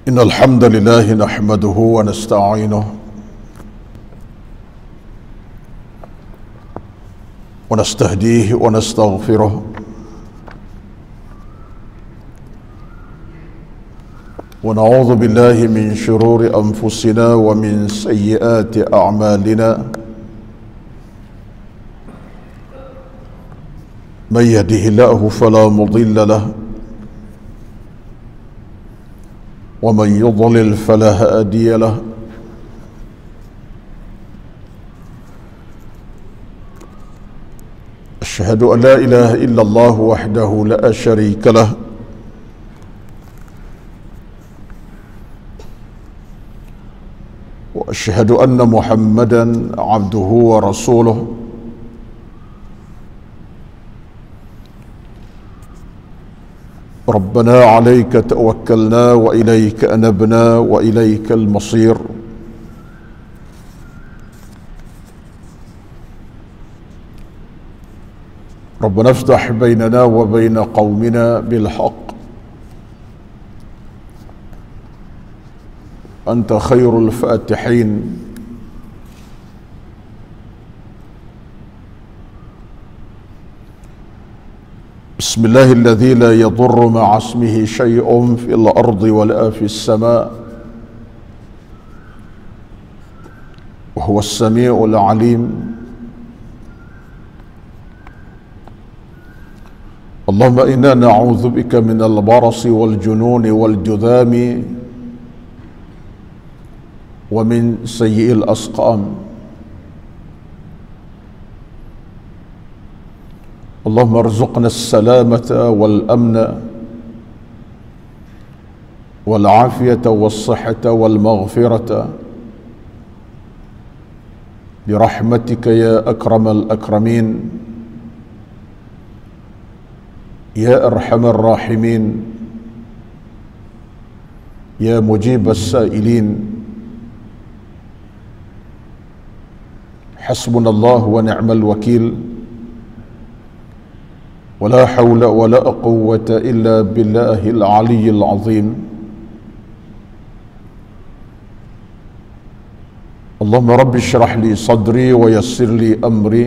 إن الحمد لله نحمده ونستعينه ونستهديه ونستغفره ونعوذ بالله من شرور أنفسنا ومن سيئات أعمالنا من يهده الله فلا مضل له ومن يضلل فلا هادي له أشهد أن لا إله إلا الله وحده لا شريك له وأشهد أن محمدا عبده ورسوله ربنا عليك توكلنا وإليك أنبنا وإليك المصير ربنا افتح بيننا وبين قومنا بالحق أنت خير الفاتحين بسم الله الذي لا يضر مع اسمه شيء في الأرض ولا في السماء وهو السميع العليم اللهم إنا نعوذ بك من البرص والجنون والجذام ومن سيء الأسقام اللهم ارزقنا السلامة والأمن والعافية والصحة والمغفرة برحمتك يا أكرم الأكرمين يا أرحم الراحمين يا مجيب السائلين حسبنا الله ونعم الوكيل ولا حول ولا قوة إلا بالله العلي العظيم اللهم رب اشرح لي صدري ويسر لي أمري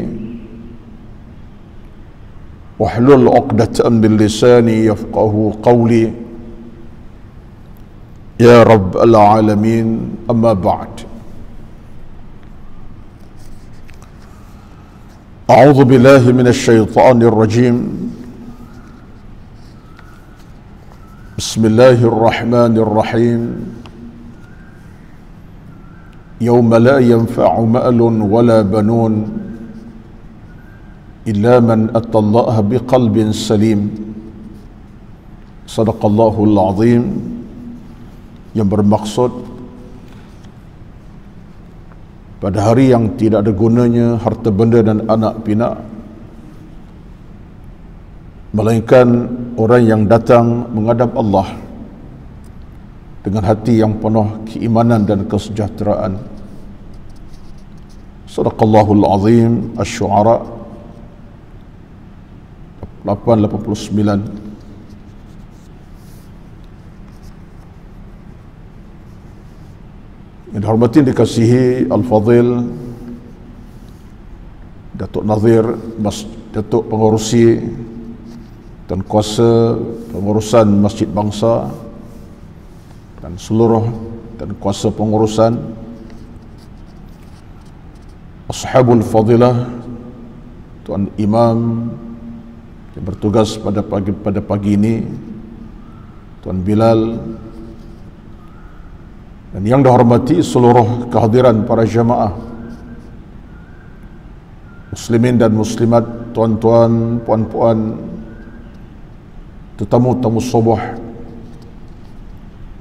واحلل عقدة من لساني يفقه قولي يا رب العالمين أما بعد أعوذ بالله من الشيطان الرجيم بسم الله الرحمن الرحيم يوم لا ينفع مال ولا بنون إلا من أتى الله بقلب سليم صدق الله العظيم yang bermaksud pada hari yang tidak ada gunanya harta benda dan anak pinak, melainkan orang yang datang menghadap Allah dengan hati yang penuh keimanan dan kesejahteraan. Sadaqallahul Azim. Asy-Syu'ara 8:89. Yang dihormati dikasihi Al-Fadhil Datuk Nazir Datuk Pengurusi dan Kuasa Pengurusan Masjid Bangsa dan seluruh dan Kuasa Pengurusan, Ashabul Fadilah, Tuan Imam yang bertugas pada pagi ini, Tuan Bilal, dan yang dihormati seluruh kehadiran para jamaah muslimin dan muslimat, tuan-tuan, puan-puan, tetamu-tamu subuh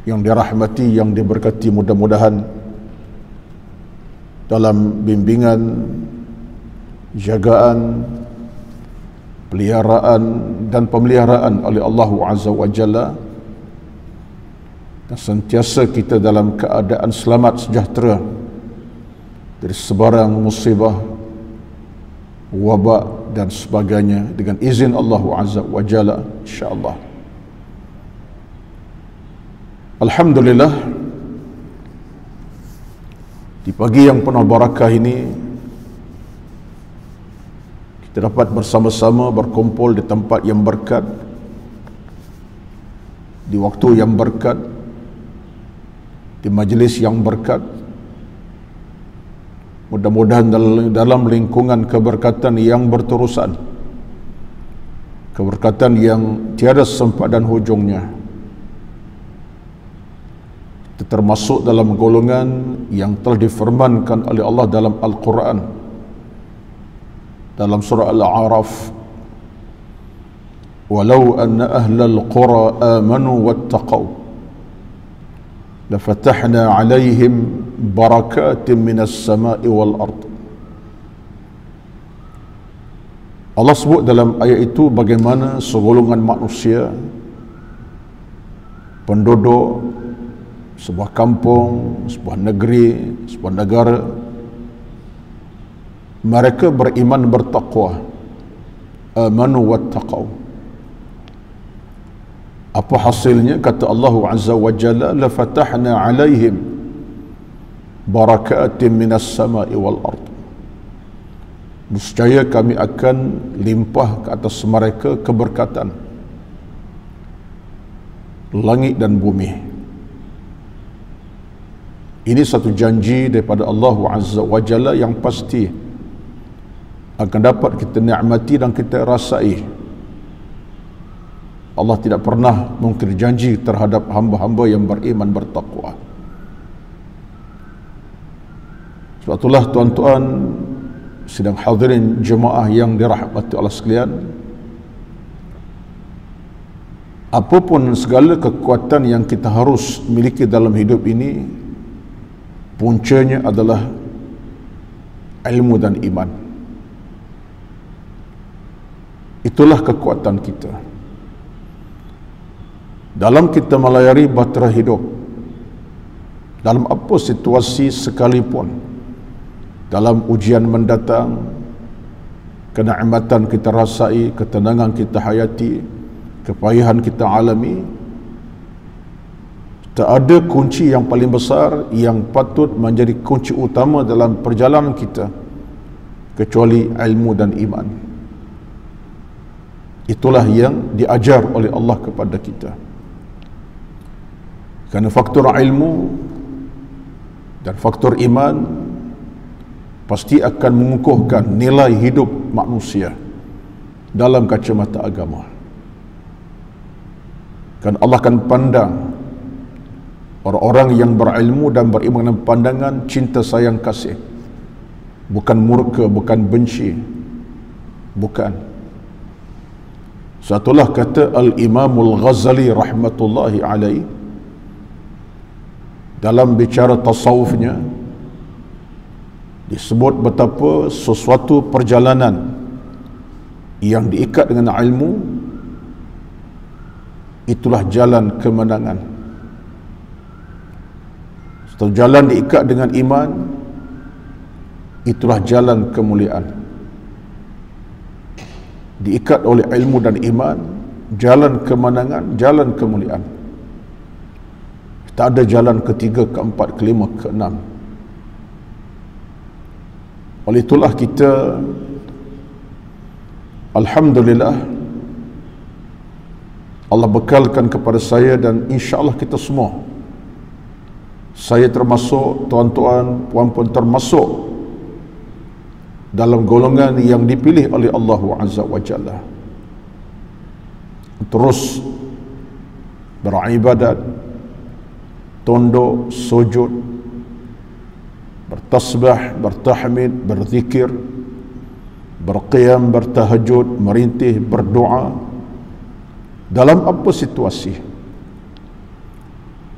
yang dirahmati, yang diberkati, mudah-mudahan dalam bimbingan, jagaan, peliharaan dan pemeliharaan oleh Allah Azza wa Jalla, dan sentiasa kita dalam keadaan selamat sejahtera dari sebarang musibah, wabak dan sebagainya dengan izin Allah Azza wa Jalla, insya-Allah. Alhamdulillah, di pagi yang penuh barakah ini kita dapat bersama-sama berkumpul di tempat yang berkat, di waktu yang berkat, di majlis yang berkat. Mudah-mudahan dalam lingkungan keberkatan yang berterusan, keberkatan yang tiada sempat dan hujungnya, kita termasuk dalam golongan yang telah difirmankan oleh Allah dalam Al-Quran, dalam surah Al-A'raf, walau anna ahlal qura amanu wattaqaw lafatahna alaihim barakatin minas sama'i wal ard. Allah sebut dalam ayat itu bagaimana segolongan manusia, penduduk sebuah kampung, sebuah negeri, sebuah negara, mereka beriman bertakwa, amanu wattaqaw. Apa hasilnya? Kata Allah Azza wa Jalla, la fatahna alaihim barakatin minas sama'i wal ard. Niscaya kami akan limpah ke atas mereka keberkatan langit dan bumi. Ini satu janji daripada Allah Azza wa Jalla yang pasti akan dapat kita nikmati dan kita rasai. Allah tidak pernah mungkir janji terhadap hamba-hamba yang beriman bertakwa. Sebab itulah tuan-tuan sedang hadirin jemaah yang dirahmati Allah sekalian, apapun segala kekuatan yang kita harus miliki dalam hidup ini, puncanya adalah ilmu dan iman. Itulah kekuatan kita dalam kita melayari bahtera hidup, dalam apa situasi sekalipun, dalam ujian mendatang, kenikmatan kita rasai, ketenangan kita hayati, kepayahan kita alami, tak ada kunci yang paling besar yang patut menjadi kunci utama dalam perjalanan kita kecuali ilmu dan iman. Itulah yang diajar oleh Allah kepada kita. Kerana faktor ilmu dan faktor iman pasti akan mengukuhkan nilai hidup manusia dalam kacamata agama. Kan Allah akan pandang orang-orang yang berilmu dan beriman dengan pandangan cinta sayang kasih, bukan murka, bukan benci, bukan. Satulah kata Al-Imamul Ghazali rahmatullahi alaih dalam bicara tasawufnya, disebut betapa sesuatu perjalanan yang diikat dengan ilmu itulah jalan kemenangan. Satu jalan diikat dengan iman, itulah jalan kemuliaan. Diikat oleh ilmu dan iman, jalan kemenangan, jalan kemuliaan. Tak ada jalan ketiga, keempat, kelima, keenam. Oleh itulah kita, alhamdulillah, Allah bekalkan kepada saya dan insya-Allah kita semua, saya termasuk, tuan-tuan, puan-puan termasuk dalam golongan yang dipilih oleh Allah Azza wa Jalla, terus beribadat, tunduk, sujud, bertasbih, bertahmid, berzikir, berqiyam, bertahajud, merintih, berdoa dalam apa situasi.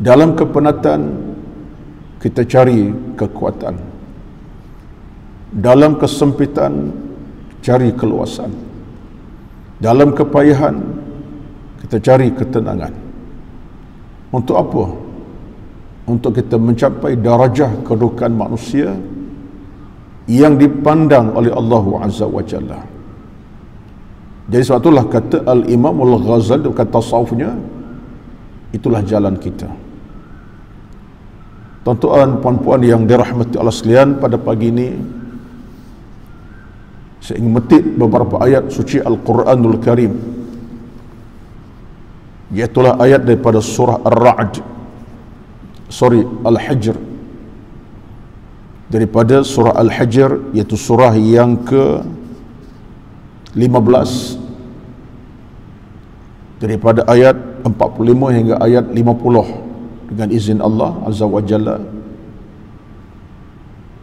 Dalam kepenatan kita cari kekuatan, dalam kesempitan cari keluasan, dalam kepayahan kita cari ketenangan. Untuk apa? Untuk kita mencapai darajah kedudukan manusia yang dipandang oleh Allah Azza wa Jalla. Jadi sebab itulah kata Al-Imamul Ghazali, kata tasawufnya, itulah jalan kita. Tuan-tuan, puan-puan yang dirahmati Allah sekalian, pada pagi ini saya ingin metik beberapa ayat suci Al-Quranul Karim, iaitulah ayat daripada surah Al-Hijr, daripada surah Al-Hijr, iaitu surah yang ke-15, daripada ayat 45 hingga ayat 50 dengan izin Allah Azza wa Jalla,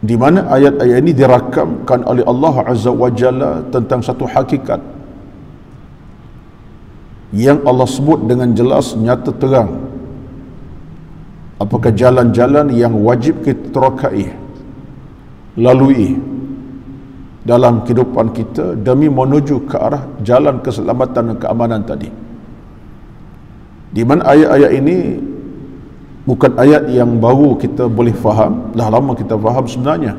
di mana ayat-ayat ini dirakamkan oleh Allah Azza wa Jalla tentang satu hakikat yang Allah sebut dengan jelas, nyata, terang. Apakah jalan-jalan yang wajib kita terakai, lalui dalam kehidupan kita demi menuju ke arah jalan keselamatan dan keamanan tadi. Di mana ayat-ayat ini bukan ayat yang baru kita boleh faham, dah lama kita faham sebenarnya.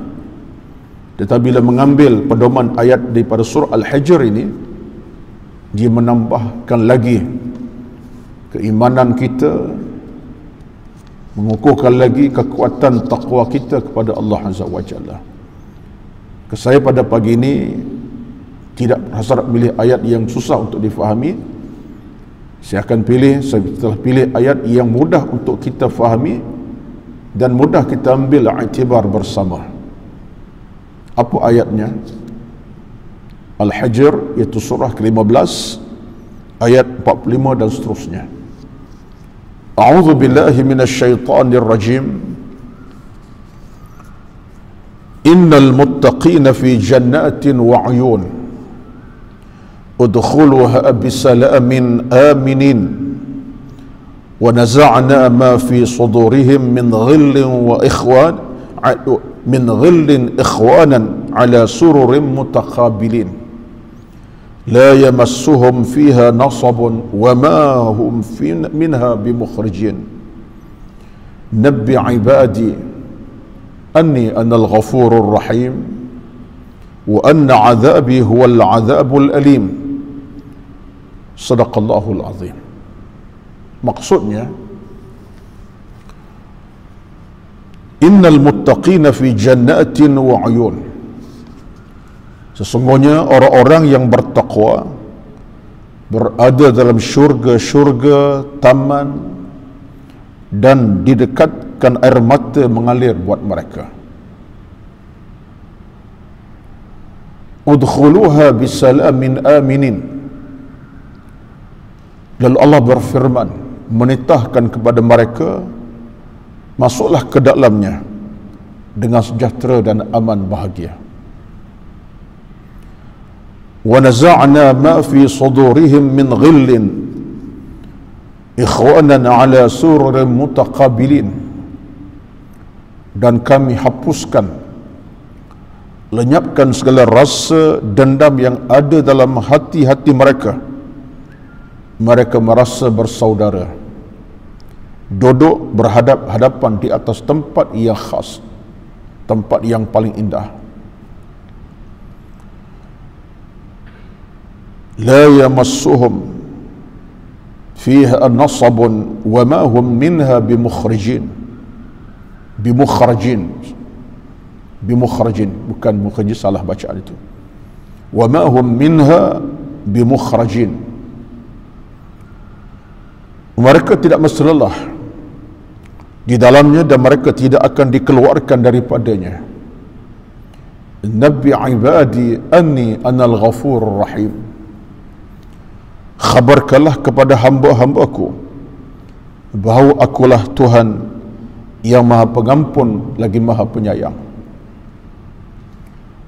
Tetapi bila mengambil pedoman ayat daripada surah Al-Hijr ini, dia menambahkan lagi keimanan kita, mengukuhkan lagi kekuatan taqwa kita kepada Allah Azza wa Jalla. Saya pada pagi ini tidak hasrat pilih ayat yang susah untuk difahami. Saya telah pilih ayat yang mudah untuk kita fahami dan mudah kita ambil iktibar bersama. Apa ayatnya? Al-Hijr, iaitu surah ke-15 ayat 45 dan seterusnya. A'udzu billahi minasyaitonir rajim. Innal muttaqina fi jannatin wa 'uyun. udkhuluha bisalamin aminin wa naza'na ma fi sudurihim min ghillin ikhwanan ala sururin mutaqabilin la yamassuhum fiha nasabun wa ma hum minha bimukhrijin nabbi ibadi anni anal ghafurur rahim wa anna 'adhabi huwal 'adhabul alim. Sadaqallahul azim. Maksudnya, innal muttaqina fi jannatin wa 'uyun. Sesungguhnya orang-orang yang bertakwa berada dalam syurga-syurga, taman, dan didekatkan air mata mengalir buat mereka. Udkhuluha bisalamin aminin. Lalu Allah berfirman, menitahkan kepada mereka, masuklah ke dalamnya dengan sejahtera dan aman bahagia. Wa naza'na ma fi sudurihim min ghillin ikhwanan ala sururin mutaqabilin. Dan kami hapuskan, lenyapkan segala rasa dendam yang ada dalam hati-hati mereka. Mereka merasa bersaudara, duduk berhadap-hadapan di atas tempat yang khas, tempat yang paling indah. La yamassuhum fiha nasabun wa ma hum minha bimukhrajin. Bukan mukhrajin, salah bacaan itu. Wa ma hum minha bimukhrajin. Mereka tidak mesti lelah di dalamnya dan mereka tidak akan dikeluarkan daripadanya. Nabi ibadi anni anal ghafurur rahim. Khabarkanlah kepada hamba-hambaku bahawa akulah Tuhan yang Maha Pengampun lagi Maha Penyayang.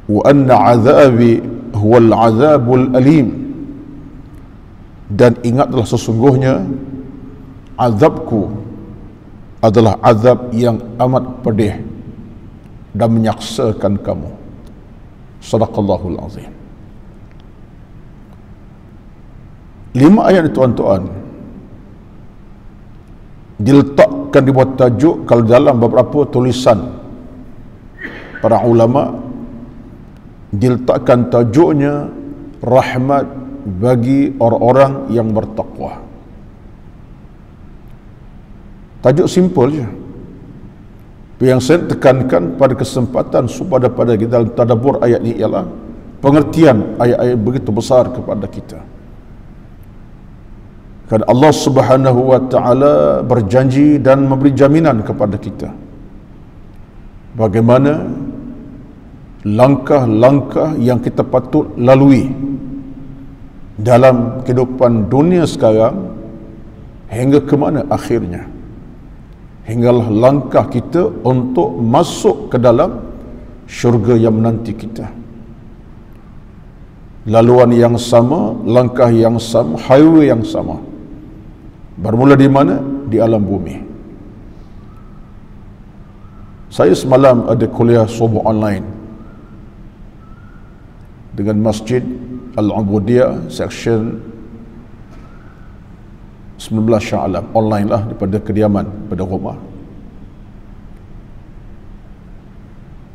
Wa anna 'adhabi huwal 'adhabul alim. Dan ingatlah sesungguhnya azabku adalah azab yang amat pedih dan menyaksakan kamu. Sadaqallahul azim. 5 ayat tuan-tuan diletakkan di bawah tajuk, kalau dalam beberapa tulisan para ulama diletakkan tajuknya rahmat bagi orang-orang yang bertakwa. Tajuk simple je. Yang saya tekankan pada kesempatan pada kita dalam tadabbur ayat ini ialah pengertian ayat-ayat begitu besar kepada kita. Kerana Allah Subhanahu wa taala berjanji dan memberi jaminan kepada kita bagaimana langkah-langkah yang kita patut lalui dalam kehidupan dunia sekarang hingga ke mana akhirnya, hinggalah langkah kita untuk masuk ke dalam syurga yang menanti kita. Laluan yang sama, langkah yang sama, highway yang sama. Bermula di mana? Di alam bumi. Saya semalam ada kuliah subuh online dengan Masjid Al-Ubudiyah section 19 Shah Alam, online lah daripada kediaman, pada rumah.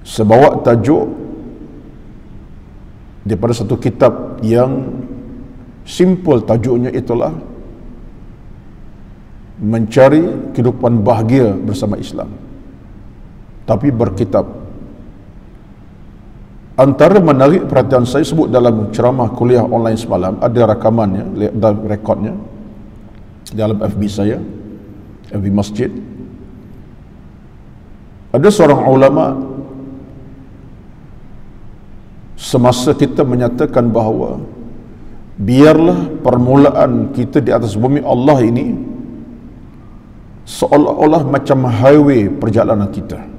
Sebawa tajuk daripada satu kitab yang simple, tajuknya itulah Mencari Kehidupan Bahagia Bersama Islam, tapi berkitab. Antara menarik perhatian saya sebut dalam ceramah kuliah online semalam, ada rakamannya, ada rekodnya dalam FB saya, FB Masjid. Ada seorang ulama semasa kita menyatakan bahawa biarlah permulaan kita di atas bumi Allah ini seolah-olah macam highway perjalanan kita.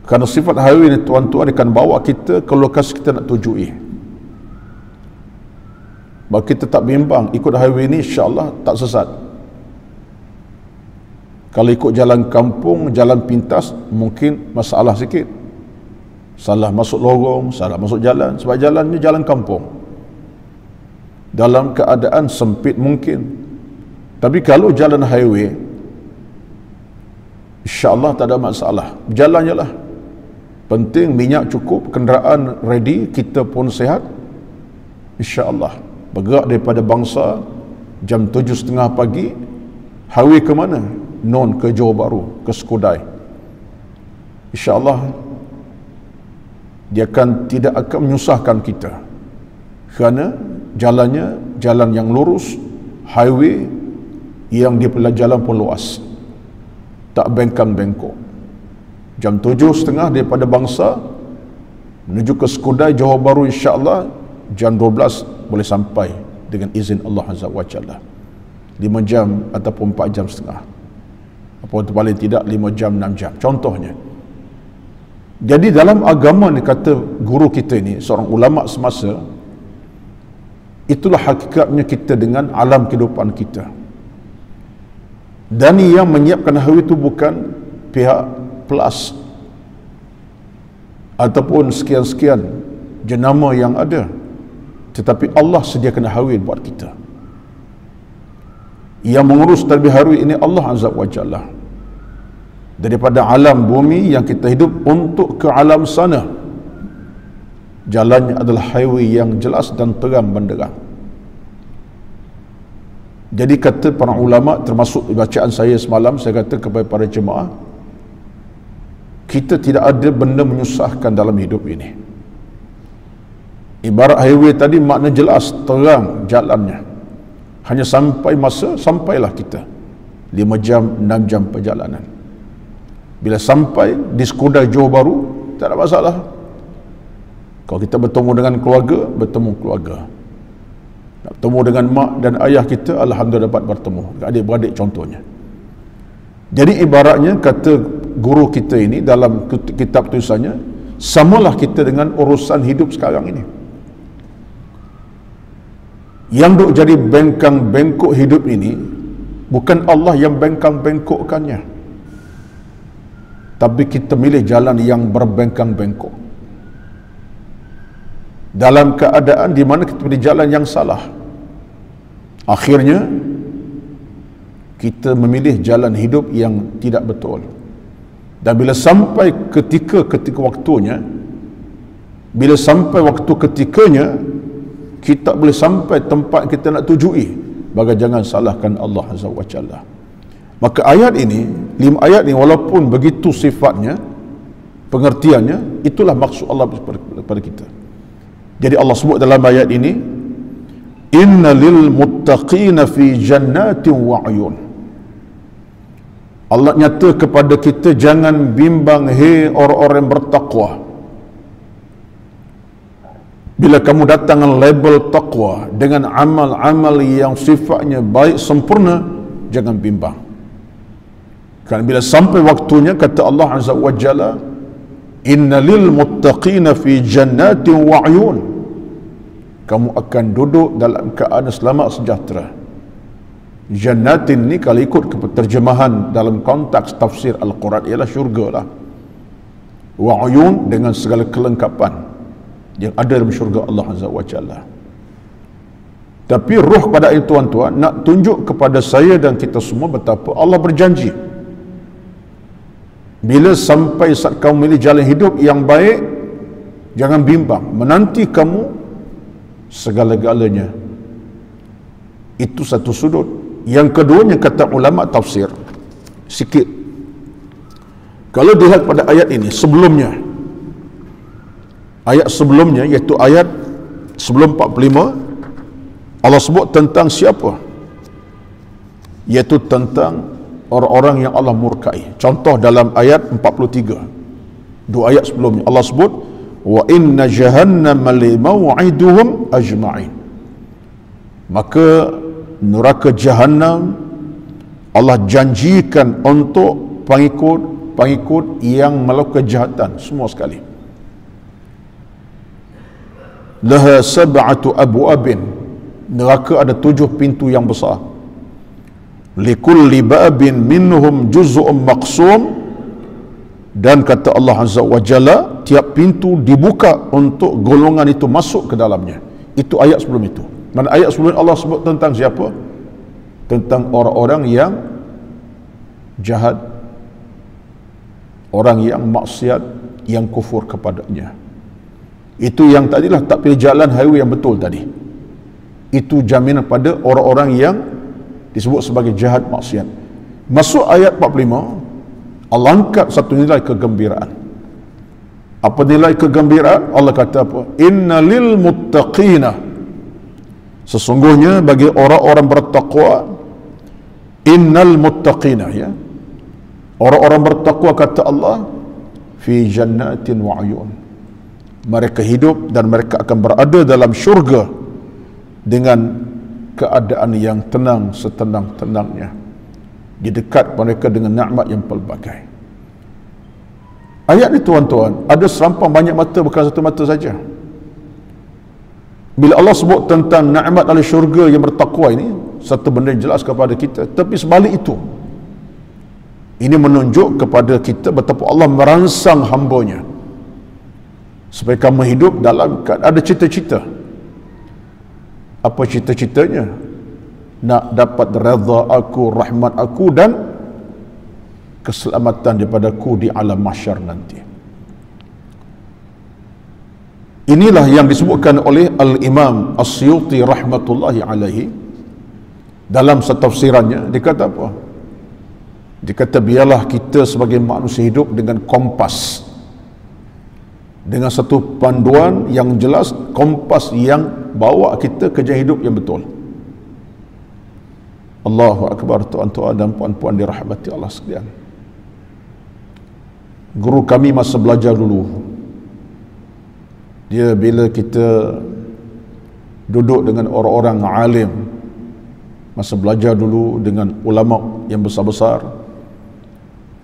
Kerana sifat highway ini tuan-tuan akan bawa kita ke lokasi kita nak tujui. Bahawa kita tak bimbang ikut highway ini, insya-Allah tak sesat. Kalau ikut jalan kampung, jalan pintas, mungkin masalah sikit. Salah masuk lorong, salah masuk jalan, sebab jalannya jalan kampung. Dalam keadaan sempit mungkin. Tapi kalau jalan highway, insya-Allah tak ada masalah. Jalan je lah. Penting minyak cukup, kenderaan ready, kita pun sihat. Insya-Allah. Bergerak daripada Bangsa jam 7.30 pagi, highway ke mana? Non ke Johor Bahru, ke Skudai. Insya-Allah dia tidak akan menyusahkan kita. Kerana jalannya jalan yang lurus, highway yang di jalan pun luas, tak bengkang-bengkok. Jam 7.30 daripada Bangsa menuju ke Skudai, Johor Bahru, insya-Allah jam 12 boleh sampai dengan izin Allah Azza wa Jalla. 5 jam ataupun 4 jam setengah, apa paling tidak 5 jam 6 jam contohnya. Jadi dalam agama ni, kata guru kita ini, seorang ulama semasa, itulah hakikatnya kita dengan alam kehidupan kita. Dan yang menyiapkan highway itu bukan pihak plus ataupun sekian-sekian jenama yang ada, tetapi Allah sediakan highway buat kita. Yang mengurus tadbir highway ini Allah Azza wa Jalla. Daripada alam bumi yang kita hidup untuk ke alam sana, jalannya adalah highway yang jelas dan terang benderang. Jadi kata para ulama, termasuk bacaan saya semalam, saya kata kepada para jemaah, kita tidak ada benda menyusahkan dalam hidup ini. Ibarat highway tadi, makna jelas, terang jalannya. Hanya sampai masa, sampailah kita 5 jam, 6 jam perjalanan. Bila sampai di Skudai, Johor Bahru, tak ada masalah. Kalau kita bertemu dengan keluarga, bertemu keluarga. Nak bertemu dengan mak dan ayah kita, alhamdulillah dapat bertemu. Adik-beradik contohnya. Jadi ibaratnya, kata guru kita ini dalam kitab tulisannya, samalah kita dengan urusan hidup sekarang ini. Yang duk jadi bengkang-bengkok hidup ini bukan Allah yang bengkang-bengkokkannya, tapi kita milih jalan yang berbengkang-bengkok dalam keadaan di mana kita pilih jalan yang salah. Akhirnya kita memilih jalan hidup yang tidak betul. Dan bila sampai ketika waktunya, bila sampai waktu ketikanya, kita boleh sampai tempat kita nak tujui, maka jangan salahkan Allah Azza wa Jalla. Maka ayat ini, 5 ayat ini walaupun begitu sifatnya, pengertiannya, itulah maksud Allah kepada kita. Jadi Allah sebut dalam ayat ini, inna lil muttaqina fi jannatin wa uyun. Allah nyata kepada kita, jangan bimbang hei orang-orang yang bertakwa. Bila kamu datang dengan label takwa, dengan amal-amal yang sifatnya baik sempurna, jangan bimbang. Kerana bila sampai waktunya, kata Allah Azza wa Jalla, inna lil muttaqina fi jannatin wa uyun. Kamu akan duduk dalam keadaan selamat sejahtera. Jannatin ni kalau ikut terjemahan dalam konteks tafsir Al-Quran ialah syurga lah. Wa uyun dengan segala kelengkapan yang ada dalam syurga Allah Azza wa Jalla. Tapi ruh pada itu tuan-tuan nak tunjuk kepada saya dan kita semua betapa Allah berjanji, bila sampai saat kamu milih jalan hidup yang baik, jangan bimbang, menanti kamu segala-galanya. Itu satu sudut. Yang keduanya, kata ulama tafsir sikit, kalau dilihat pada ayat ini sebelumnya, ayat sebelumnya iaitu ayat sebelum 45, Allah sebut tentang siapa? Iaitu tentang orang-orang yang Allah murkai. Contoh dalam ayat 43, 2 ayat sebelumnya Allah sebut, wa inna jahannama limaw'iduhum ajma'in. Maka neraka jahanam Allah janjikan untuk pengikut yang melakukan kejahatan semua sekali. Laha sab'atu abwabin, neraka ada 7 pintu yang besar. Likulli babin minhum juz'un maqsum, dan kata Allah Azza wa Jalla, tiap pintu dibuka untuk golongan itu masuk ke dalamnya. Itu ayat sebelum itu. Dan ayat sebelum Allah sebut tentang siapa? Tentang orang-orang yang jahat, orang yang maksiat, yang kufur kepadanya. Itu yang tadilah tak pilih jalan highway yang betul tadi. Itu jaminan pada orang-orang yang disebut sebagai jahat maksiat. Masuk ayat 45, Allah angkat satu nilai kegembiraan. Apa nilai kegembiraan? Allah kata apa? Inna lil muttaqina, sesungguhnya bagi orang-orang bertakwa, innal muttaqina, ya, orang-orang bertakwa kata Allah, fi jannatin wa uyun, mereka hidup dan mereka akan berada dalam syurga dengan keadaan yang tenang setenang-tenangnya, di dekat mereka dengan nikmat yang pelbagai. Ayat ni tuan-tuan, ada serampang banyak mata, bukan satu mata saja. Bila Allah sebut tentang nikmat ahli syurga yang bertakwa ini, satu benda yang jelas kepada kita. Tapi sebalik itu, ini menunjuk kepada kita betapa Allah merangsang hambanya supaya kamu hidup dalam ada cita-cita. Apa cita-citanya? Nak dapat redha aku, rahmat aku, dan keselamatan daripada aku di alam mahsyar nanti. Inilah yang disebutkan oleh Al-Imam As-Suyuti rahmatullahi alaihi dalam tafsirannya. Dia kata apa? Dia kata, biarlah kita sebagai manusia hidup dengan kompas, dengan satu panduan yang jelas, kompas yang bawa kita ke jalan hidup yang betul. Allahu Akbar, tuan-tuan dan puan-puan dirahmati Allah sekalian. Guru kami masa belajar dulu, dia bila kita duduk dengan orang-orang alim, masa belajar dulu dengan ulama yang besar-besar,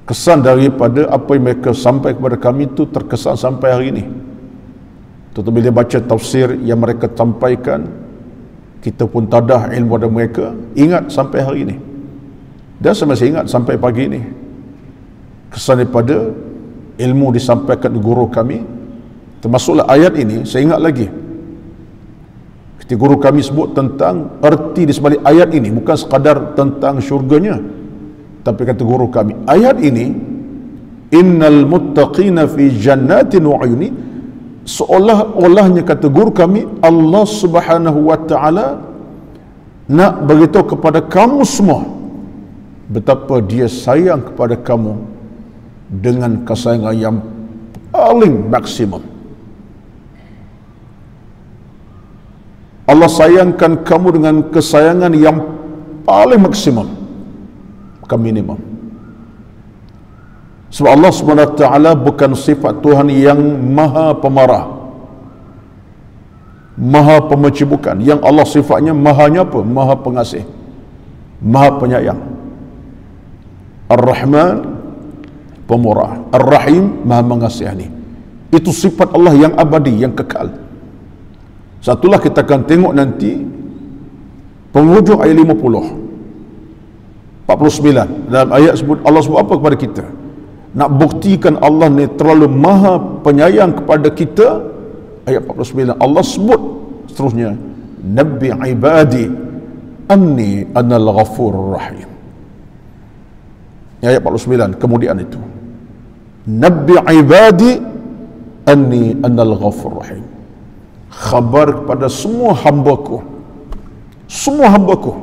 kesan daripada apa yang mereka sampai kepada kami itu terkesan sampai hari ini. Tetapi bila baca tafsir yang mereka sampaikan, kita pun tadah ilmu pada mereka, ingat sampai hari ini. Dan saya masih ingat sampai pagi ini kesan daripada ilmu disampaikan guru kami. Termasuklah ayat ini, saya ingat lagi ketika guru kami sebut tentang erti di sebalik ayat ini, bukan sekadar tentang syurganya, tapi kata guru kami, ayat ini, innal muttaqina fi jannatin wa uyuni, seolah-olahnya kata guru kami, Allah Subhanahu wa ta'ala nak beritahu kepada kamu semua betapa dia sayang kepada kamu dengan kesayangan yang paling maksimum. Allah sayangkan kamu dengan kesayangan yang paling maksimum, bukan minimum. Sebab Allah SWT bukan sifat Tuhan yang maha pemarah, maha pembenci, bukan. Yang Allah sifatnya mahanya apa? Maha pengasih, maha penyayang. Ar-Rahman, pemurah. Ar-Rahim, maha mengasihani. Itu sifat Allah yang abadi, yang kekal. Satulah kita akan tengok nanti penghujung ayat 49. Dalam ayat sebut, Allah sebut apa kepada kita? Nak buktikan Allah ni terlalu maha penyayang kepada kita. Ayat 49 Allah sebut seterusnya, Nabbi ibadi anni anal ghafurur rahim. Ayat 49 kemudian itu, Nabbi ibadi anni anal ghafurur rahim. Khabar kepada semua hambaku, semua hambaku,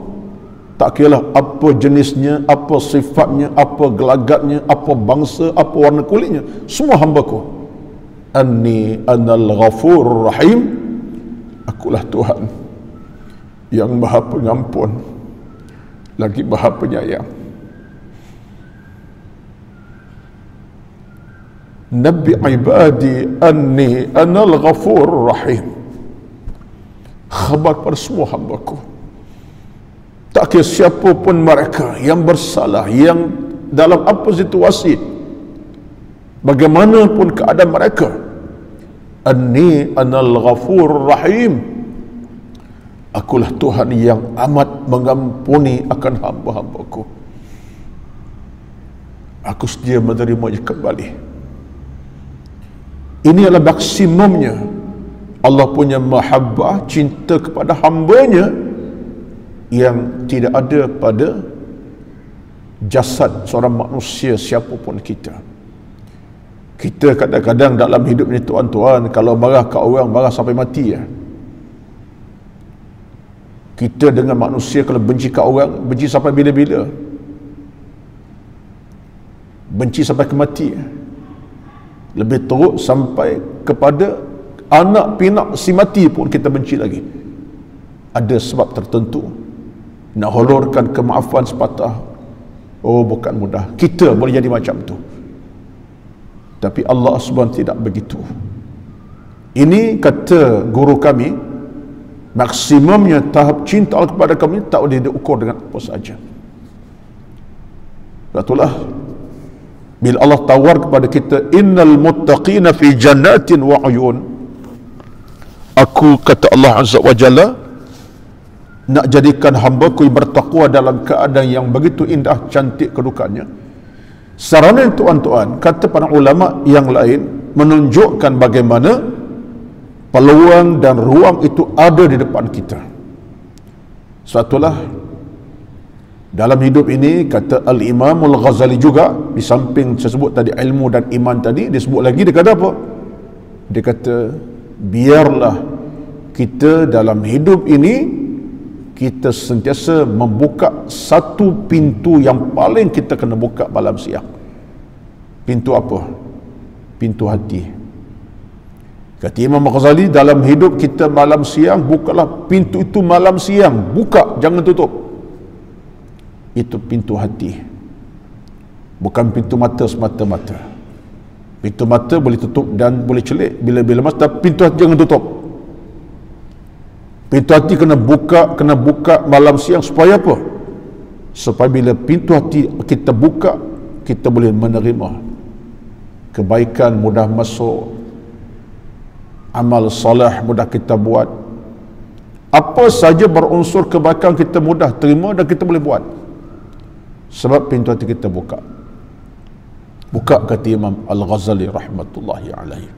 tak kira apa jenisnya, apa sifatnya, apa gelagatnya, apa bangsa, apa warna kulitnya, semua hambaku, anni anal ghafurur rahim, akulah Tuhan yang maha pengampun lagi maha penyayang. Nabi ibadi anni anal ghafurur rahim. Khabar pada semua hambaku, tak kira siapa pun mereka yang bersalah, yang dalam apa situasi, bagaimanapun keadaan mereka, anni anal ghafurur rahim, akulah Tuhan yang amat mengampuni akan hamba-hambaku. Aku sedia menerimanya kembali. Ini adalah maksimumnya Allah punya mahabbah, cinta kepada hambanya, yang tidak ada pada jasad seorang manusia siapapun kita. Kita kadang-kadang dalam hidup ni tuan-tuan, kalau marah kat orang, marah sampai mati ya. Kita dengan manusia kalau benci kat orang, benci sampai bila-bila, benci sampai kematian. Lebih teruk sampai kepada anak pinak si mati pun kita benci lagi. Ada sebab tertentu. Nak hulurkan kemaafan sepatah, oh bukan mudah. Kita boleh jadi macam tu, tapi Allah SWT tidak begitu. Ini kata guru kami, maksimumnya tahap cinta Allah kepada kami tak boleh diukur dengan apa saja. Itulah bila Allah tawar kepada kita, innal muttaqina fi jannatin wa uyun. Aku, kata Allah Azza wa Jalla, nak jadikan hamba-Ku yang bertakwa dalam keadaan yang begitu indah, cantik kedudukannya. Sarana tuan-tuan, kata para ulama yang lain, menunjukkan bagaimana peluang dan ruang itu ada di depan kita. Suatulah dalam hidup ini, kata Al-Imam Al-Ghazali juga, di samping saya sebut tadi ilmu dan iman tadi, dia sebut lagi, dia kata apa? Dia kata, biarlah kita dalam hidup ini, kita sentiasa membuka satu pintu yang paling kita kena buka malam siang. Pintu apa? Pintu hati. Kata Imam Ghazali, dalam hidup kita malam siang, bukalah pintu itu malam siang, buka, jangan tutup. Itu pintu hati, bukan pintu mata semata-mata. Pintu mata boleh tutup dan boleh celik bila-bila masa, tapi pintu hati jangan tutup. Pintu hati kena buka malam siang. Supaya apa? Supaya bila pintu hati kita buka, kita boleh menerima kebaikan, mudah masuk, amal soleh mudah kita buat, apa saja berunsur kebaikan kita mudah terima dan kita boleh buat, sebab pintu hati kita buka. Kata Imam Al-Ghazali rahmatullahi alaihi.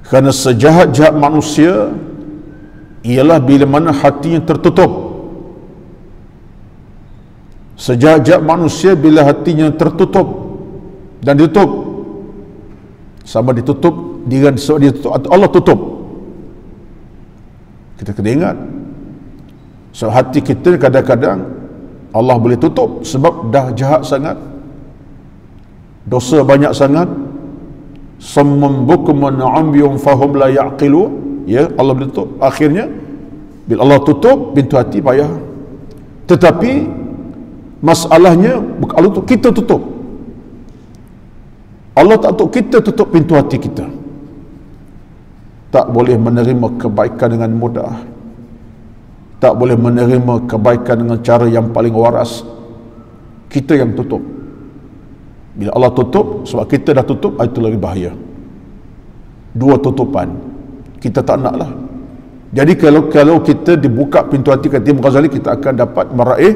Kerana sejahat-jahat manusia ialah bila mana hatinya tertutup. Sejahat-jahat manusia bila hatinya tertutup dan ditutup, sama ditutup dengan ditutup atau Allah tutup. Kita kena ingat, so hati kita kadang-kadang Allah boleh tutup sebab dah jahat sangat, dosa banyak sangat. Sammum bukmun umyun fahum la yaqilu, ya, Allah boleh tutup. Akhirnya bila Allah tutup pintu hati payah. Tetapi masalahnya Allah tu kita tutup. Allah tak tutup, kita tutup pintu hati kita. Tak boleh menerima kebaikan dengan mudah. Tak boleh menerima kebaikan dengan cara yang paling waras. Kita yang tutup. Bila Allah tutup, sebab kita dah tutup, itu lagi bahaya. Dua tutupan kita tak nak lah. Jadi kalau kita dibuka pintu hati, kata Imam Ghazali, kita akan dapat meraih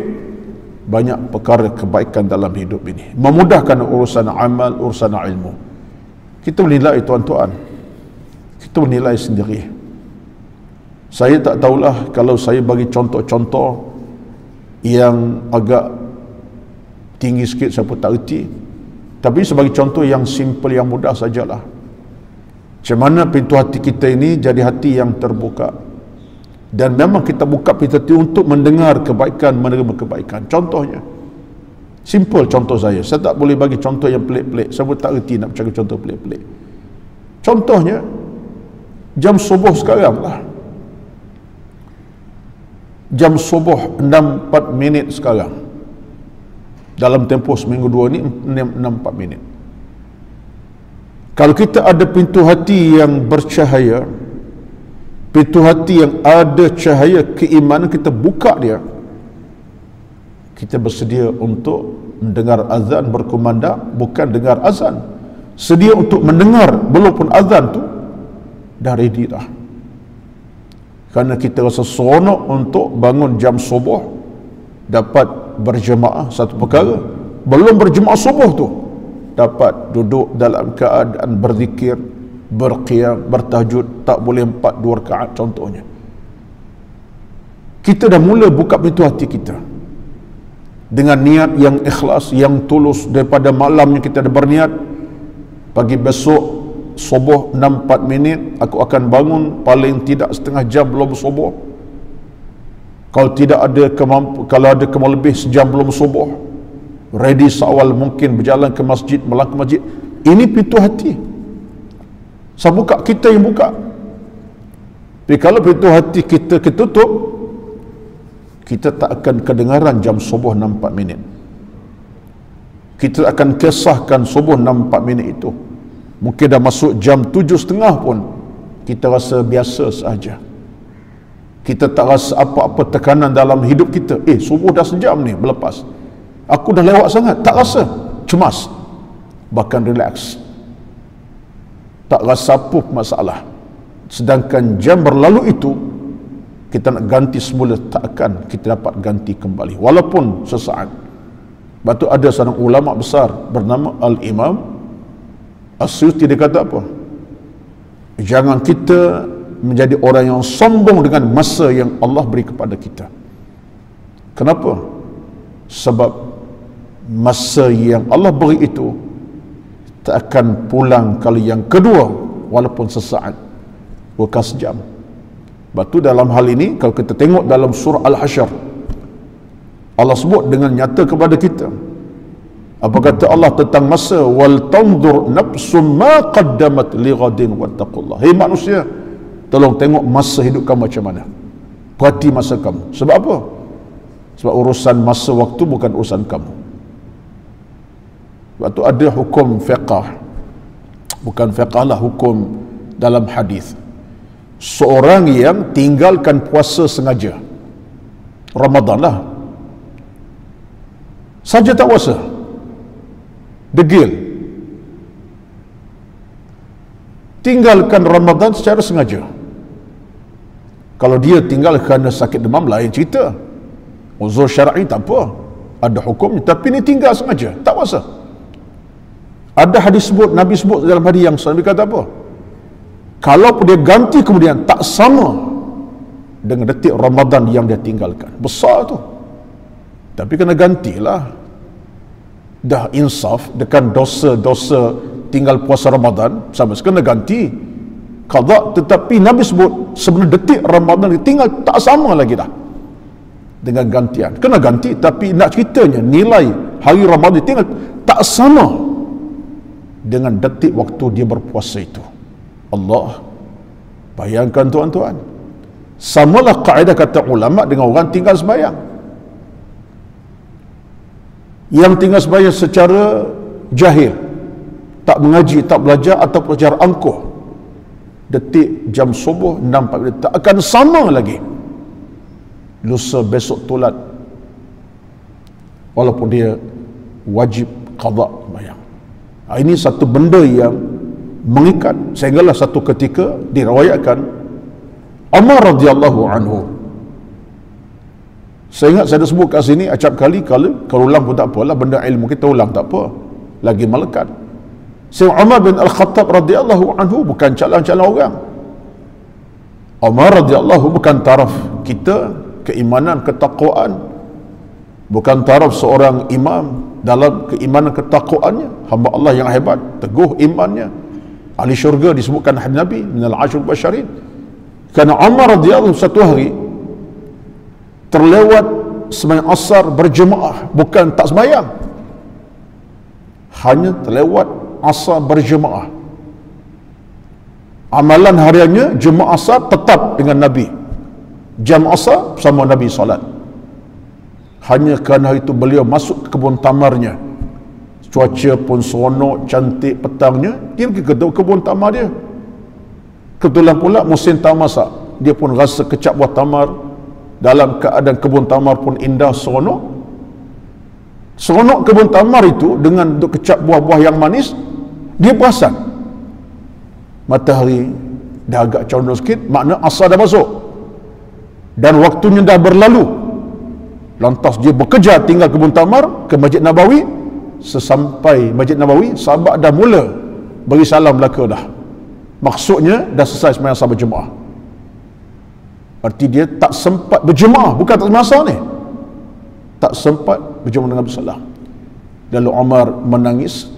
banyak perkara kebaikan dalam hidup ini, memudahkan urusan amal, urusan ilmu. Kita menilai, tuan-tuan, kita menilai sendiri. Saya tak tahulah kalau saya bagi contoh-contoh yang agak tinggi sikit, saya pun tak erti. Tapi sebagai contoh yang simple, yang mudah sajalah. Macam mana pintu hati kita ini jadi hati yang terbuka. Dan memang kita buka pintu hati untuk mendengar kebaikan, menerima kebaikan. Contohnya, simple contoh saya tak boleh bagi contoh yang pelik-pelik. Saya pun tak erti nak cakap contoh pelik-pelik. Contohnya, jam subuh sekarang lah. Jam subuh 6:04 minit sekarang. Dalam tempoh seminggu dua ni 6-4 minit. Kalau kita ada pintu hati yang bercahaya, pintu hati yang ada cahaya keimanan, kita buka dia, kita bersedia untuk mendengar azan berkumandang, bukan dengar azan, sedia untuk mendengar walaupun azan tu dah ready dah. Kerana kita rasa seronok untuk bangun jam subuh, dapat berjemaah satu perkara. Belum berjemaah subuh tu, dapat duduk dalam keadaan berzikir, berqiyam, bertahajud, tak boleh 4-2 rakaat contohnya. Kita dah mula buka pintu hati kita dengan niat yang ikhlas, yang tulus. Daripada malamnya kita dah berniat, pagi besok subuh 6-4 minit aku akan bangun, paling tidak setengah jam belum subuh. Kalau tidak ada kalau ada kemau lebih sejam belum subuh, ready seawal mungkin berjalan ke masjid, melangkah masjid. Ini pintu hati. Saya buka, kita yang buka. Tapi kalau pintu hati kita ketutup, kita tak akan kedengaran jam subuh 6-4 minit. Kita akan kesahkan subuh 6-4 minit itu. Mungkin dah masuk jam 7.30 pun kita rasa biasa sahaja. Kita tak rasa apa-apa tekanan dalam hidup kita. Subuh dah sejam ni berlepas, aku dah lewat sangat. Tak rasa cemas, bahkan relax, tak rasa apa masalah. Sedangkan jam berlalu itu, kita nak ganti semula, tak akan kita dapat ganti kembali walaupun sesaat. Sebab tu ada seorang ulama besar bernama Al-Imam As-Suyuti, dia kata apa? Jangan kita menjadi orang yang sombong dengan masa yang Allah beri kepada kita. Kenapa? Sebab masa yang Allah beri itu tak akan pulang kali yang kedua walaupun sesaat, bukan sejam. Sebab tu dalam hal ini, kalau kita tengok dalam surah Al-Hasyr, Allah sebut dengan nyata kepada kita. Apa kata Allah tentang masa? Wal tanzur nafsum ma qaddamat li ghadin wattaqullah. Hei manusia, tolong tengok masa hidup kamu macam mana. Perhati masa kamu. Sebab apa? Sebab urusan masa waktu bukan urusan kamu. Sebab tu ada hukum fiqh, bukan fiqh lah, hukum dalam hadis. Seorang yang tinggalkan puasa sengaja, Ramadan lah, saja tak puasa, degil, tinggalkan Ramadan secara sengaja. Kalau dia tinggal kerana sakit demam, lain cerita, uzur syar'i tak apa, ada hukumnya. Tapi ni tinggal sengaja, tak puasa. Ada hadis sebut, Nabi sebut dalam hadis yang Nabi kata apa? Kalau dia ganti kemudian, tak sama dengan detik Ramadan yang dia tinggalkan. Besar tu. Tapi kena gantilah. Dah insaf dengan dosa-dosa tinggal puasa Ramadan, sama sekali kena ganti qada. Tetapi Nabi sebut sebenarnya detik Ramadan tinggal tak sama lagi dah. dengan gantian. Kena ganti, tapi nak ceritanya nilai hari Ramadan tinggal tak sama dengan detik waktu dia berpuasa itu. Allah, bayangkan tuan-tuan, samalah kaedah kata ulama dengan orang tinggal sembahyang. Yang tinggal sembahyang secara jahil, tak mengaji, tak belajar atau secara angkuh, detik jam subuh 6:40 tak akan sama lagi lusa besok tolat, walaupun dia wajib qada sembahyang. Ini satu benda yang mengikat, sehinggalah satu ketika diriwayatkan Umar radhiyallahu anhu, saya ingat saya dah sebut kat sini acap kali, kalau ulang pun tak apalah, benda ilmu kita ulang tak apa, lagi melekat. Sayyidina Umar bin Al-Khattab radhiyallahu anhu bukan calon-calon orang. Umar radhiyallahu bukan taraf kita keimanan, ketakwaan, bukan taraf seorang imam dalam keimanan ketakwaannya, hamba Allah yang hebat, teguh imannya, ahli syurga disebutkan hadis Nabi minal ashur basyarin. Kerana Umar radhiyallahu satu hari terlewat sembahyang asar berjemaah, bukan tak sembahyang, hanya terlewat asar berjemaah. Amalan hariannya jemaah asar tetap dengan Nabi, jam asar sama Nabi salat. Hanya kerana hari itu beliau masuk ke kebun tamarnya, cuaca pun seronok, cantik petangnya, dia pergi ke kebun tamar dia. Kebetulan pula musim tamar masak, dia pun rasa kecap buah tamar, dalam keadaan kebun tamar pun indah, seronok. Seronok kebun tamar itu dengan duk kecap buah-buah yang manis, dia perasan matahari dah agak condong sikit, makna asar dah masuk dan waktunya dah berlalu. Lantas dia bekerja tinggal kebun tamar ke Masjid Nabawi. Sesampai Masjid Nabawi, sahabat dah mula bagi salam belaka dah, maksudnya dah selesai sembahyang asar berjemaah. Arti dia tak sempat berjemaah, bukan tak semasa ni, tak sempat berjemaah dengan Nabi sallallahu. Lalu Umar menangis,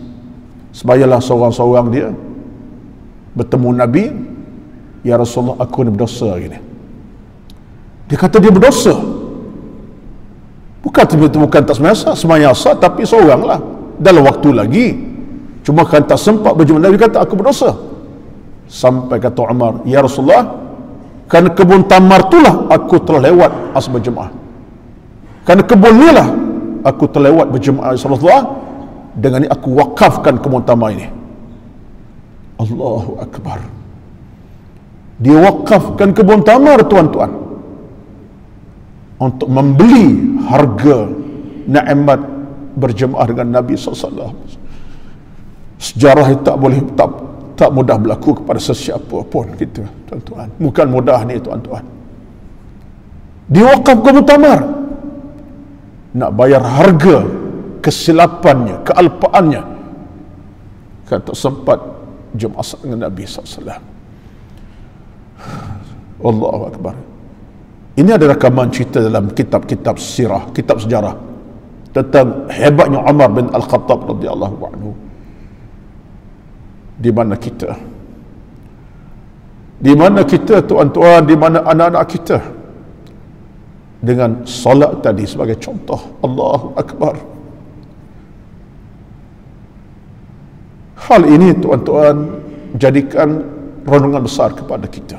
sebayalah seorang-seorang dia bertemu Nabi, ya Rasulullah, aku ni berdosa hari ni. Dia kata dia berdosa, bukan bukan tak sembahyang asar, tapi seorang lah dalam waktu lagi, cuma kan tak sempat berjemaah. Nabi kata aku berdosa. Sampai kata Umar, ya Rasulullah, kerana kebun tamar itulah aku telah lewat asar berjemaah, kerana kebun ni lah aku terlewat berjemaah Rasulullah, dengan ini aku wakafkan kebun tamar ini. Allahu Akbar. Dia wakafkan kebun tamar, tuan-tuan, untuk membeli harga nikmat berjemaah dengan Nabi SAW. Sejarah itu tak mudah berlaku kepada sesiapa pun kita, tuan-tuan. Bukan mudah ni, tuan-tuan. Dia wakaf kebun tamar, nak bayar harga kesilapannya, kealpaannya, kan tak sempat jemaah dengan Nabi SAW. Allahu Akbar. Ini ada rakaman cerita dalam kitab-kitab sirah, kitab sejarah, tentang hebatnya Umar bin Al-Khattab radhiyallahu anhu. Di mana kita? Di mana kita, tuan-tuan? Di mana anak-anak kita? Dengan solat tadi sebagai contoh. Allahu Akbar. Hal ini, tuan-tuan, jadikan renungan besar kepada kita.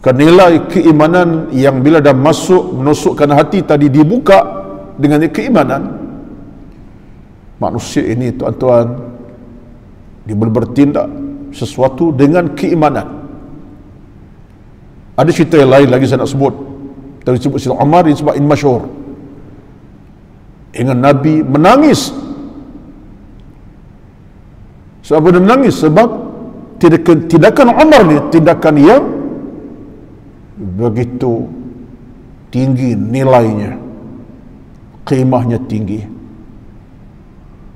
Nilai keimanan yang bila dah masuk menusukkan hati tadi, dibuka dengan keimanan, manusia ini, tuan-tuan, dia boleh bertindak sesuatu dengan keimanan. Ada cerita yang lain lagi saya nak sebut. Tadi sebut Sayyidina Umar, ini sebab ini masyhur. Ingat Nabi menangis. Sebab dia menangis sebab tindakan Umar ni tindakan yang begitu tinggi nilainya, qimahnya tinggi,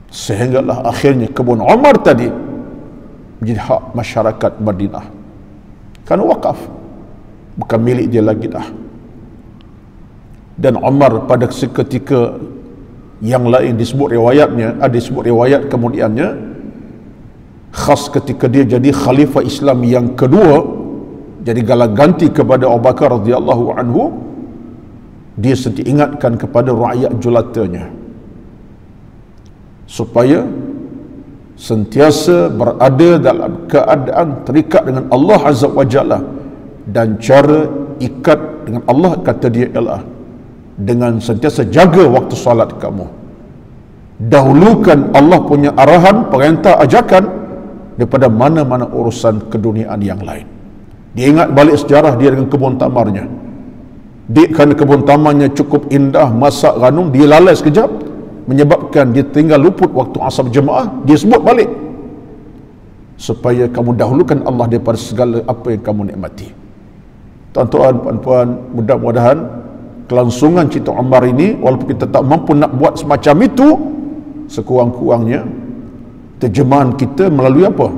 sehinggalah akhirnya kebun Umar tadi menjadi hak masyarakat Madinah, kan wakaf, bukan milik dia lagi dah. Dan Umar pada seketika yang lain disebut riwayatnya, ada disebut riwayat kemudiannya, khas ketika dia jadi khalifah Islam yang kedua, jadi galah ganti kepada Abu Bakar radhiyallahu anhu, dia sentiasa ingatkan kepada rakyat julatanya supaya sentiasa berada dalam keadaan terikat dengan Allah Azza wa Jalla, dan cara ikat dengan Allah, kata dia, ialah dengan sentiasa jaga waktu solat kamu. Dahulukan Allah punya arahan, perintah, ajakan daripada mana-mana urusan keduniaan yang lain. Dia ingat balik sejarah dia dengan kebun tamarnya. Kerana kebun tamarnya cukup indah, masak ranum, dia lalai sekejap, menyebabkan dia tinggal luput waktu asar jemaah. Dia sebut balik supaya kamu dahulukan Allah daripada segala apa yang kamu nikmati. Tuan-tuan, puan-puan, mudah-mudahan kelangsungan cerita Ammar ini, walaupun kita tak mampu nak buat semacam itu, sekurang-kurangnya terjemahan kita melalui apa?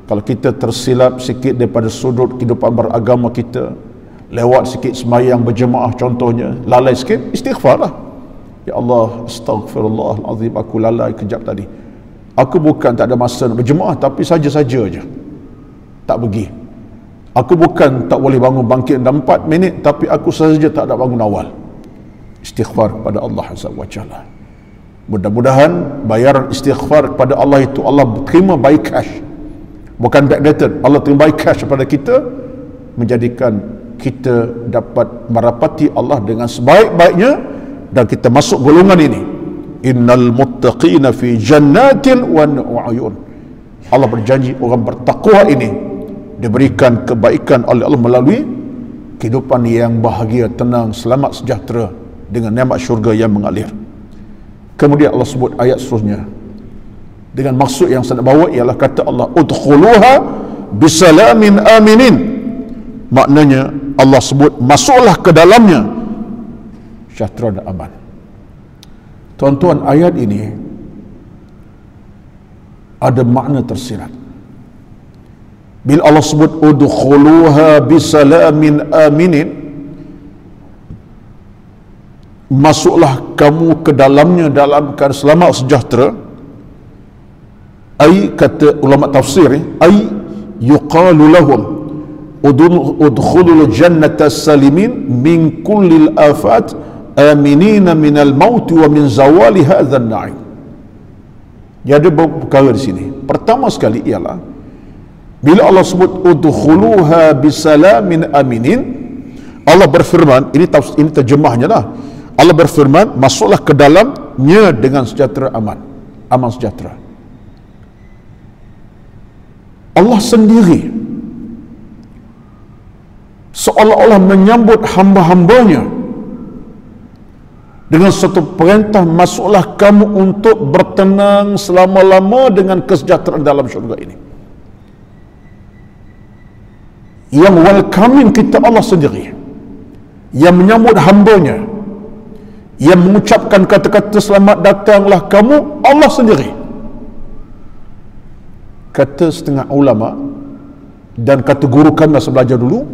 Kalau kita tersilap sikit daripada sudut kehidupan beragama kita, lewat sikit semayang berjemaah contohnya, lalai sikit, istighfarlah. Ya Allah, astaghfirullahalazim, aku lalai kejap tadi. Aku bukan tak ada masa nak berjemaah, tapi saja-saja aja tak pergi. Aku bukan tak boleh bangun bangkit dalam 4 minit, tapi aku saja tak ada bangun awal. Istighfar kepada Allah Azza wa Jalla. Mudah-mudahan bayaran istighfar kepada Allah itu Allah terima by cash, bukan backdated. Allah terima by cash kepada kita, menjadikan kita dapat merapati Allah dengan sebaik-baiknya, dan kita masuk golongan ini. Innal muttaqina fi jannatin wa uyun. Allah berjanji orang bertakwa ini diberikan kebaikan oleh Allah melalui kehidupan yang bahagia, tenang, selamat, sejahtera dengan nikmat syurga yang mengalir. Kemudian Allah sebut ayat seterusnya dengan maksud yang saya bawa, ialah kata Allah, udkhuluha bisalamin aminin. Maknanya Allah sebut masuklah ke dalamnya sejahtera dan aman. Tuan-tuan, ayat ini ada makna tersirat. Bila Allah sebut udkhuluha bisalamin aminin, masuklah kamu ke dalamnya dalam keadaan selamat sejahtera, ai, kata ulama tafsir, ai yuqalu lahum udkhulul jannata salimin min kullil afat aminina minal maut wa min zawali hadzal na'im. Jadi ada perkara di sini. Pertama sekali ialah bila Allah sebut udkhuluha bisalamin aminin, Allah berfirman, ini terjemahnya lah. Allah berfirman, masuklah ke dalamnya dengan sejahtera, aman sejahtera. Allah sendiri seolah-olah menyambut hamba-hambanya dengan satu perintah, masuklah kamu untuk bertenang selama-lama dengan kesejahteraan dalam syurga ini. Yang welcoming kita Allah sendiri, yang menyambut hambanya, yang mengucapkan kata-kata selamat datanglah kamu, Allah sendiri. Kata setengah ulama dan kata guru kami masa belajar dulu,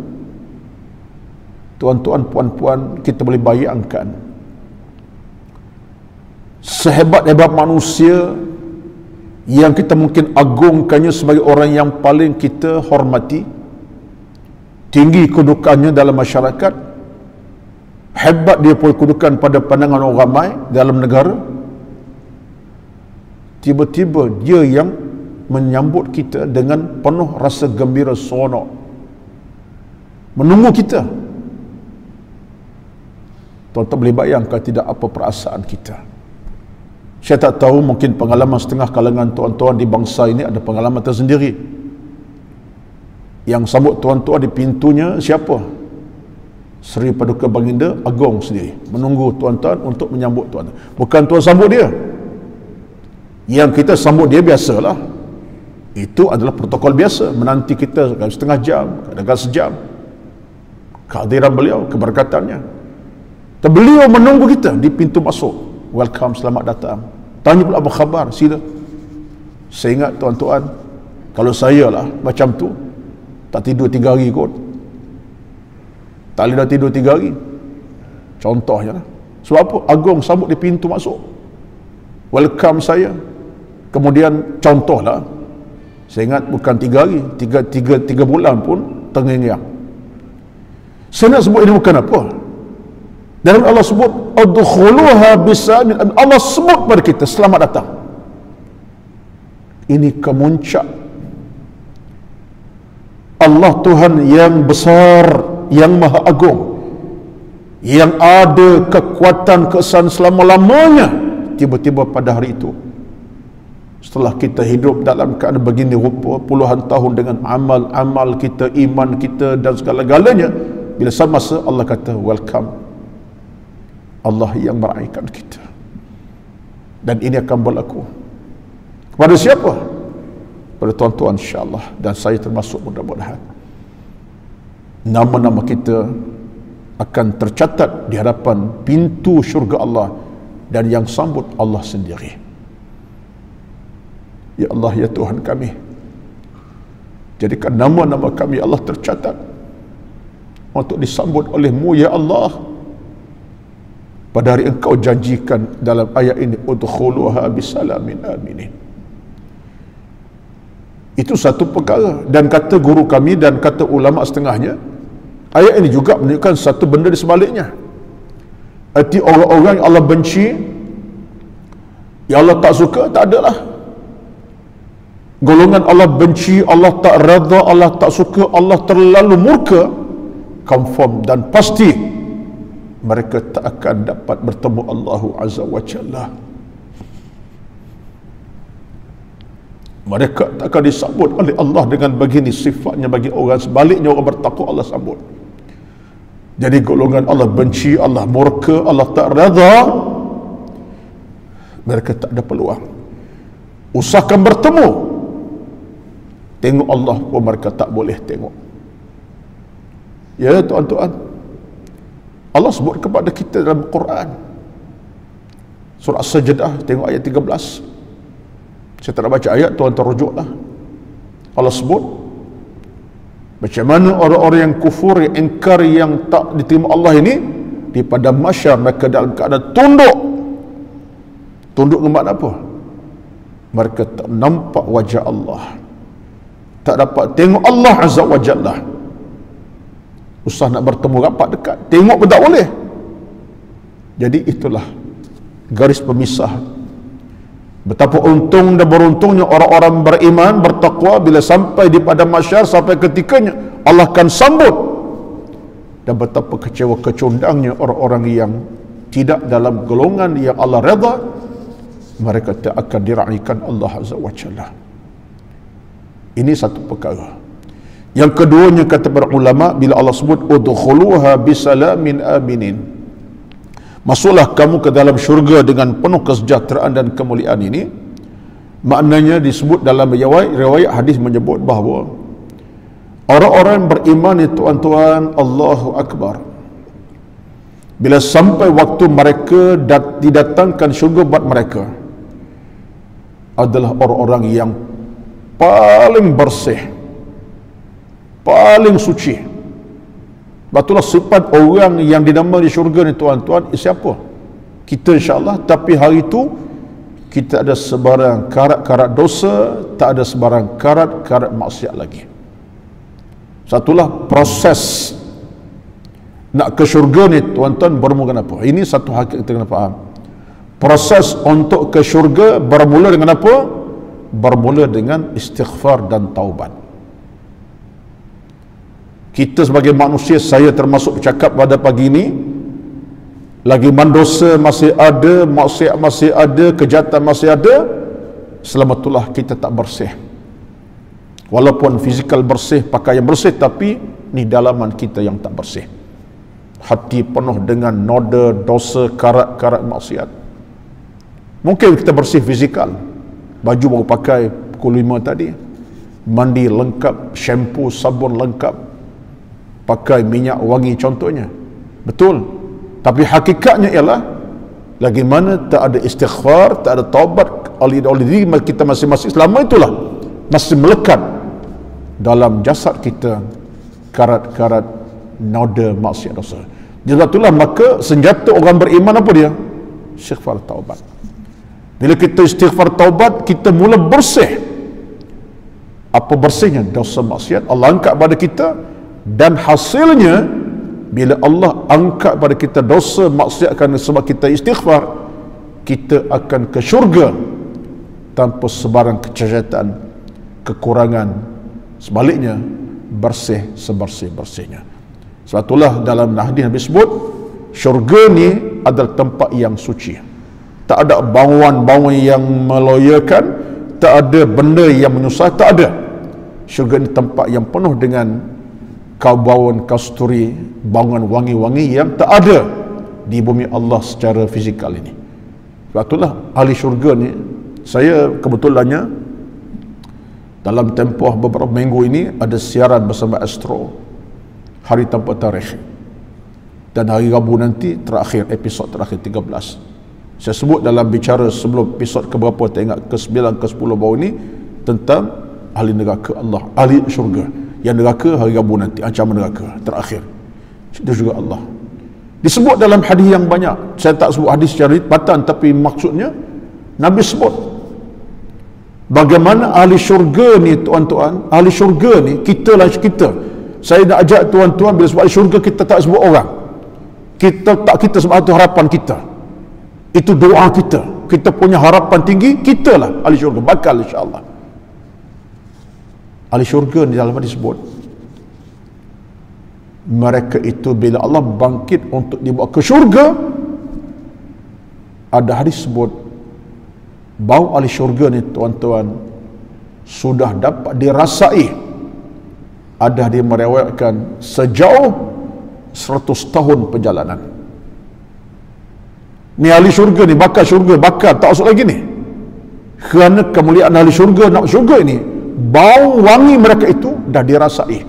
tuan-tuan, puan-puan, kita boleh bayangkan sehebat-hebat manusia yang kita mungkin agungkannya sebagai orang yang paling kita hormati, tinggi kedudukannya dalam masyarakat, hebat dia punya kedudukan pada pandangan orang ramai dalam negara, tiba-tiba dia yang menyambut kita dengan penuh rasa gembira, seronok, menunggu kita. Tuan-tuan boleh bayangkan tidak apa perasaan kita. Saya tak tahu, mungkin pengalaman setengah kalangan tuan-tuan di bangsa ini ada pengalaman tersendiri. Yang sambut tuan-tuan di pintunya siapa? Seri Paduka Baginda Agong sendiri menunggu tuan-tuan untuk menyambut tuan-tuan. Bukan tuan sambut dia. Yang kita sambut dia biasalah. Itu adalah protokol biasa, menanti kita setengah jam, kadang-kadang sejam. Kehadiran beliau, keberkatannya. Dan beliau menunggu kita di pintu masuk. Welcome, selamat datang. Tanya pula apa khabar, sila. Saya ingat tuan-tuan, kalau saya lah macam tu, tak tidur 3 hari kot. Tak boleh dah tidur 3 hari. Contohnya lah. Sebab apa? Agong sambut di pintu masuk, welcome saya. Kemudian contohlah, saya ingat bukan 3 hari, 3 bulan pun terngiang. Saya nak sebut ini bukan apa. Dan Allah sebut udkhuluha bisalam, Allah sebut pada kita selamat datang. Ini kemuncak Allah Tuhan yang besar, yang maha agung, yang ada kekuatan kesan selama-lamanya. Tiba-tiba pada hari itu, setelah kita hidup dalam keadaan begini rupa puluhan tahun dengan amal-amal kita, iman kita dan segala-galanya, bila semasa Allah kata welcome, Allah yang meraihkan kita. Dan ini akan berlaku kepada siapa? Pada tuan-tuan insya-Allah, dan saya termasuk mudah-mudahan. Nama-nama kita akan tercatat di hadapan pintu syurga Allah, dan yang sambut Allah sendiri. Ya Allah, ya Tuhan kami, jadikan nama-nama kami Allah tercatat untuk disambut oleh-Mu ya Allah pada hari Engkau janjikan dalam ayat ini, udkhuluha bisalamin aminin. Itu satu perkara. Dan kata guru kami dan kata ulama setengahnya, ayat ini juga menunjukkan satu benda di sebaliknya. Arti orang-orang yang Allah benci, yang Allah tak suka, tak adalah. Golongan Allah benci, Allah tak redha, Allah tak suka, Allah terlalu murka, confirm dan pasti mereka tak akan dapat bertemu Allah Azza wa Jalla. Mereka tak akan disambut oleh Allah dengan begini sifatnya bagi orang. Sebaliknya orang bertakwa Allah sambut. Jadi golongan Allah benci, Allah murka, Allah tak redha, mereka tak ada peluang. Usahakan bertemu, tengok Allah pun mereka tak boleh tengok. Ya tuan-tuan, Allah sebut kepada kita dalam Quran, surah As-Sajdah, tengok ayat 13. Saya tak nak baca ayat, tuan terrujuklah. Allah sebut macam mana orang-orang yang kufur, yang ingkar, yang tak diterima Allah ini, di pada masyar mereka dalam keadaan tunduk. Tunduk dengan makna apa? Mereka tak nampak wajah Allah, tak dapat tengok Allah Azza wa Jalla. Usah nak bertemu rapat dekat, tengok pun tak boleh. Jadi itulah garis pemisah. Betapa untung dan beruntungnya orang-orang beriman, bertakwa, bila sampai di pada masyar, sampai ketikanya Allah akan sambut. Dan betapa kecewa kecundangnya orang-orang yang tidak dalam golongan yang Allah redha, mereka tak akan diraikan Allah Azza wa Jalla. Ini satu perkara. Yang keduanya, kata para ulama, bila Allah sebut udkhuluha bisalamin aminin, masuklah kamu ke dalam syurga dengan penuh kesejahteraan dan kemuliaan ini, maknanya disebut dalam riwayat hadis menyebut bahawa orang-orang beriman itu, tuan-tuan, Allahu Akbar, bila sampai waktu mereka didatangkan syurga buat mereka, adalah orang-orang yang paling bersih, paling suci. Batulah sifat orang yang dinamai di syurga ni, tuan-tuan, siapa? Kita insya-Allah. Tapi hari itu kita ada sebarang karat-karat dosa, tak ada sebarang karat-karat maksiat lagi. Satulah proses nak ke syurga ni, tuan-tuan, bermula dengan apa? Ini satu hakikat kita kena faham. Proses untuk ke syurga bermula dengan apa? Bermula dengan istighfar dan taubat. Kita sebagai manusia, saya termasuk bercakap pada pagi ini, lagi mendosa masih ada, maksiat masih ada, kejahatan masih ada. Selama itulah kita tak bersih. Walaupun fizikal bersih, pakaian bersih, tapi ni dalaman kita yang tak bersih. Hati penuh dengan noda, dosa, karat-karat maksiat. Mungkin kita bersih fizikal, baju baru pakai pukul 5 tadi, mandi lengkap, shampoo, sabun lengkap, pakai minyak wangi contohnya, betul. Tapi hakikatnya ialah lagi mana tak ada istighfar, tak ada taubat oleh diri kita masing-masing. Selama itulah masih melekat dalam jasad kita karat-karat noda maksiat dosa. Jadi itulah maka senjata orang beriman apa dia? Istighfar, taubat. Bila kita istighfar, taubat, kita mula bersih. Apa bersihnya? Dosa maksiat Allah angkat pada kita, dan hasilnya bila Allah angkat pada kita dosa maksiat kerana sebab kita istighfar, kita akan ke syurga tanpa sebarang kecacatan, kekurangan. Sebaliknya, bersih sebersih-bersihnya. Sebab itulah dalam hadis Nabi sebut, syurga ni adalah tempat yang suci. Tak ada bauan-bauan yang meloyakan, tak ada benda yang menyusah, tak ada. Syurga ni tempat yang penuh dengan bauan kasturi, bauan wangi-wangi yang tak ada di bumi Allah secara fizikal ini. Sebab itulah ahli syurga ni, saya kebetulannya dalam tempoh beberapa minggu ini ada siaran bersama Astro Hari Tanpa Tarikh, dan hari Rabu nanti terakhir, episod terakhir 13. Saya sebut dalam bicara sebelum episod keberapa, tak ingat, ke-9 ke-10 baru ni, tentang ahli neraka Allah, ahli syurga. Yang neraka hari Rabu nanti, ancaman neraka terakhir, itu juga Allah disebut dalam hadis yang banyak. Saya tak sebut hadis secara ripatan, tapi maksudnya Nabi sebut bagaimana ahli syurga ni, tuan-tuan, ahli syurga ni, kita lah kita. Saya nak ajak tuan-tuan, bila sebut ahli syurga, kita tak sebut orang, kita sebab itu harapan kita, itu doa kita, kita punya harapan tinggi, kita lah ahli syurga, bakal insyaAllah. Ahli syurga ni dalam hadis sebut, mereka itu bila Allah bangkit untuk dibawa ke syurga, ada hadis sebut bau ahli syurga ni, tuan-tuan, sudah dapat dirasai. Ada dia meriwayatkan sejauh 100 tahun perjalanan. Ni ahli syurga ni, bakal syurga, bakal tak masuk lagi ni, kerana kemuliaan ahli syurga, nak syurga ini, bau wangi mereka itu dah dirasai.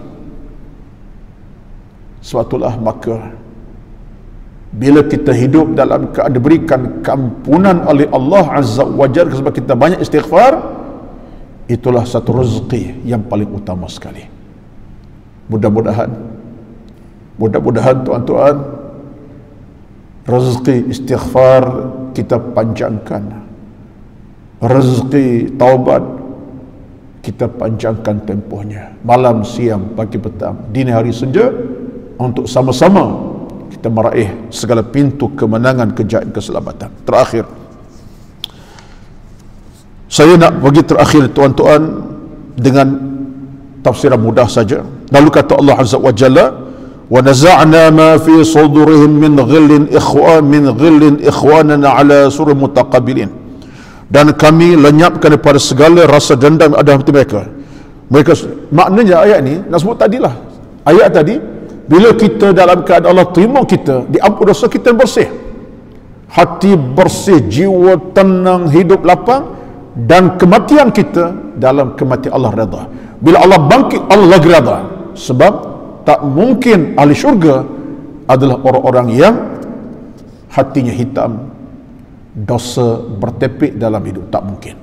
Sebab itulah maka bila kita hidup dalam keadaan diberikan keampunan oleh Allah Azza wa Jalla sebab kita banyak istighfar, itulah satu rezeki yang paling utama sekali. Mudah-mudahan tuan-tuan, rezeki istighfar kita panjangkan, rezeki taubat kita panjangkan tempohnya, malam, siang, pagi, petang, dini hari, senja, untuk sama-sama kita meraih segala pintu kemenangan, kejayaan, keselamatan. Terakhir, saya nak bagi terakhir tuan-tuan dengan tafsiran mudah saja. Lalu kata Allah Azza wa Jalla, wa naza'na ma fi sudurihim min ghillin ikhwanana ala surur mutaqabilin. Dan kami lenyapkan daripada segala rasa dendam ada hati mereka. Maknanya ayat ni nak sebut tadilah, ayat tadi, bila kita dalam keadaan Allah terima kita, diampun dosa kita bersih, hati bersih, jiwa tenang, hidup lapang, dan kematian kita dalam kematian Allah redha. Bila Allah bangkit, Allah lagi redha. Sebab tak mungkin ahli syurga adalah orang-orang yang hatinya hitam, dosa bertepik dalam hidup. Tak mungkin.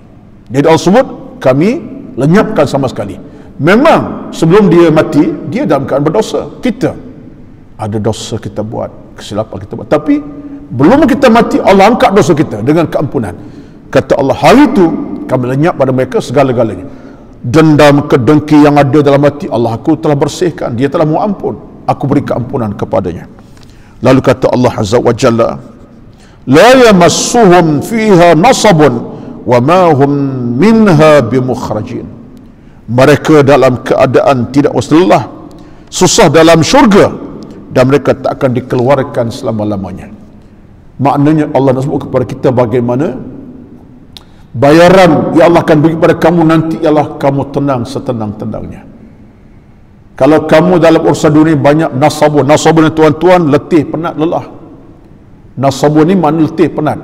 Jadi Allah sebut, kami lenyapkan sama sekali. Memang sebelum dia mati, dia dalam keadaan berdosa. Kita ada dosa kita buat, kesilapan kita buat, tapi belum kita mati, Allah angkat dosa kita dengan keampunan. Kata Allah, hari itu kami lenyap pada mereka segala-galanya. Dendam, kedengki yang ada dalam hati, Allah, aku telah bersihkan, dia telah mengampun, aku beri keampunan kepadanya. Lalu kata Allah Azza wa Jalla, la yamassuhum fiha nasabun wa ma hum minha bimukhrajin. Mereka dalam keadaan tidak lelah, susah dalam syurga, dan mereka tak akan dikeluarkan selama-lamanya. Maknanya Allah nak sebut kepada kita bagaimana bayaran yang Allah akan beri kepada kamu nanti ialah kamu tenang setenang-tenangnya. Kalau kamu dalam urusan dunia banyak nasabun ni tuan-tuan, letih, penat, lelah. Nasabun ni makna letih, penat.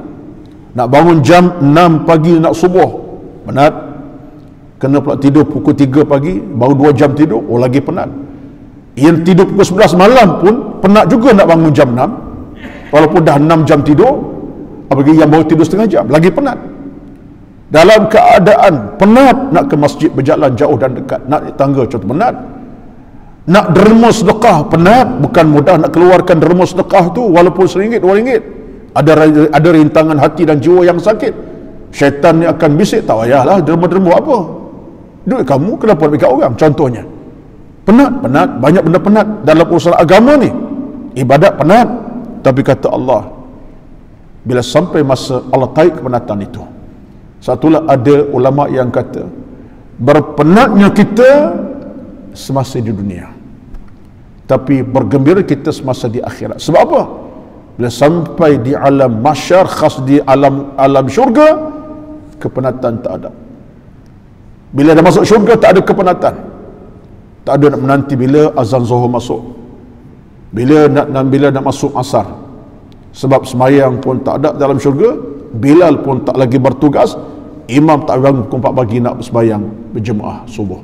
Nak bangun jam 6 pagi nak subuh, penat. Kena pula tidur pukul 3 pagi, baru 2 jam tidur, oh lagi penat. Yang tidur pukul 11 malam pun penat juga nak bangun jam 6, walaupun dah 6 jam tidur. Apalagi yang baru tidur setengah jam, lagi penat. Dalam keadaan penat, nak ke masjid berjalan jauh dan dekat, nak naik tangga contoh, penat. Nak derma sedekah, penat, bukan mudah nak keluarkan derma sedekah tu, walaupun RM1, RM2. Ada rintangan hati dan jiwa yang sakit. Syaitan ni akan bisik, tak payahlah derma-derma apa, duit kamu kenapa nak berikan orang, contohnya. Penat, banyak benda penat dalam urusan agama ni. ibadat penat, tapi kata Allah, bila sampai masa Allah tarik kepenatan itu. Satulah ada ulama yang kata, berpenatnya kita semasa di dunia, tapi bergembira kita semasa di akhirat. Sebab apa? Bila sampai di alam mahsyar, khas di alam syurga, kepenatan tak ada. Bila dah masuk syurga, tak ada kepenatan. Tak ada nak menanti bila azan zuhur masuk, bila nak masuk asar. Sebab semayang pun tak ada dalam syurga, Bilal pun tak lagi bertugas, imam tak bangun pukul 4 pagi nak sembayang berjemaah subuh.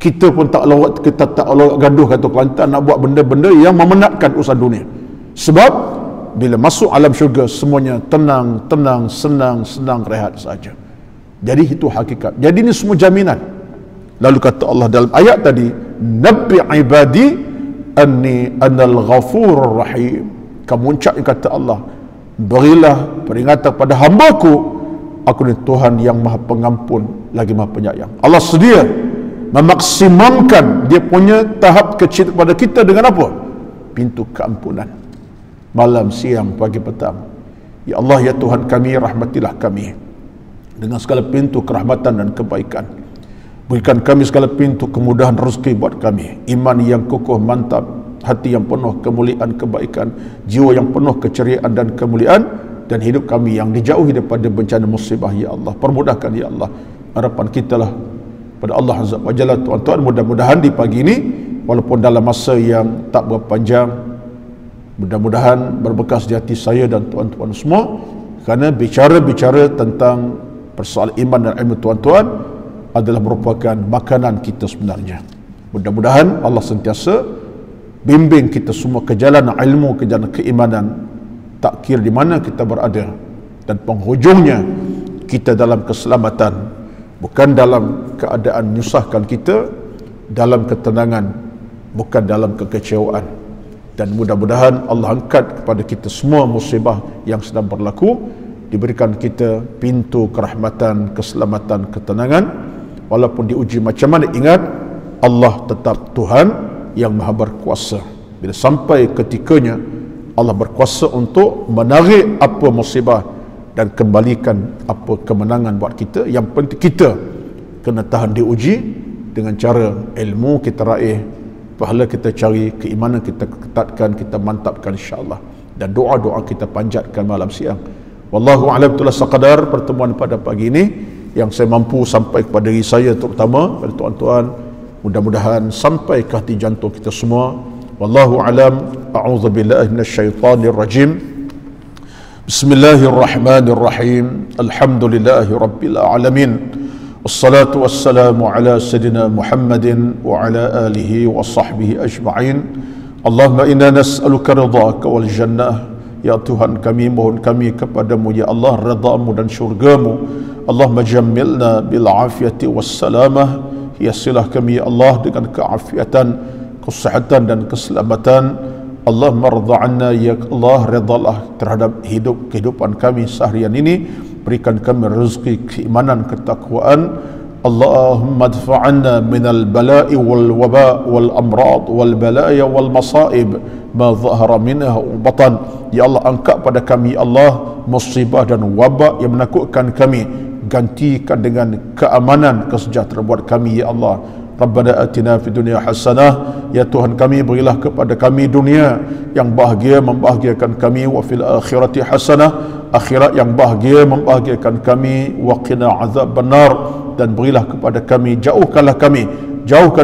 Kita pun tak lorak gaduh kata Kelantan nak buat benda-benda yang memenatkan urusan dunia. Sebab bila masuk alam syurga, semuanya tenang, senang, rehat saja. Jadi itu hakikat. Jadi ini semua jaminan. Lalu kata Allah dalam ayat tadi, nabbi ibadi anni anal ghafurur rahim. Kemuncak yang kata Allah, berilah peringatan pada hamba-Ku, aku ni Tuhan yang maha pengampun lagi maha penyayang. Allah sedia memaksimumkan dia punya tahap kecil kepada kita dengan apa? Pintu keampunan. Malam, siang, pagi, petang. Ya Allah, ya Tuhan kami, rahmatilah kami dengan segala pintu kerahmatan dan kebaikan. Berikan kami segala pintu kemudahan rezeki buat kami, iman yang kokoh mantap, hati yang penuh kemuliaan kebaikan, jiwa yang penuh keceriaan dan kemuliaan, dan hidup kami yang dijauhi daripada bencana musibah. Ya Allah, permudahkan ya Allah. Harapan kita lah pada Allah Azza wa Jalla, tuan-tuan, mudah-mudahan di pagi ini, walaupun dalam masa yang tak berapa panjang, mudah-mudahan berbekas di hati saya dan tuan-tuan semua, kerana bicara-bicara tentang persoalan iman dan ilmu, tuan-tuan, adalah merupakan makanan kita sebenarnya. Mudah-mudahan Allah sentiasa bimbing kita semua ke jalan ilmu, ke jalan keimanan, tak kira di mana kita berada, dan penghujungnya kita dalam keselamatan, bukan dalam keadaan menyusahkan kita, dalam ketenangan, bukan dalam kekecewaan. Dan mudah-mudahan Allah angkat kepada kita semua musibah yang sedang berlaku, diberikan kita pintu kerahmatan, keselamatan, ketenangan. Walaupun diuji macam mana, ingat Allah tetap Tuhan yang maha berkuasa. Bila sampai ketikanya, Allah berkuasa untuk menarik apa musibah dan kembalikan apa kemenangan buat kita. Yang penting kita kena tahan diuji dengan cara ilmu kita raih, pahala kita cari, keimanan kita ketatkan, kita mantapkan insya-Allah, dan doa-doa kita panjatkan malam siang. Wallahu a'lam. Itulah sekadar pertemuan pada pagi ini yang saya mampu sampai kepada diri saya, terutama pada tuan-tuan. Mudah-mudahan sampai ke hati jantung kita semua. Wallahu a'lam. A'udzubillahi minasyaitonir rajim. Bismillahirrahmanirrahim. Alhamdulillahi rabbil alamin. Wassalatu wassalamu ala sayyidina Muhammadin wa ala alihi wa sahbihi ajma'in. Allahumma inna nas'aluka ridhaka wal jannah. Ya Tuhan kami, mohon kami kepadamu ya Allah redha-Mu dan syurga-Mu. Allahumma jammilna bil afiyati was salamah. Hiasilah kami ya Allah dengan keafiatan, kesehatan dan keselamatan. Allahumma ridha 'anna ya Allah, redalah terhadap kehidupan kami seharian ini. Berikan kami rezeki keimanan, ketakwaan. Allahumma adfa'anna minal bala'i wal waba' wal amrad wal balaya wal masaib ma zahara minha wa batan. Ya Allah, angkat pada kami Allah musibah dan wabak yang menakutkan kami, gantikan dengan keamanan, kesejahteraan buat kami ya Allah. Rabbana atina fid dunya hasanah. Ya Tuhan kami, berilah kepada kami dunia yang bahagia, membahagiakan kami, wa fil akhirati hasanah, akhirat yang bahagia, membahagiakan kami, wa qina azabannar, dan berilah kepada kami, jauhkan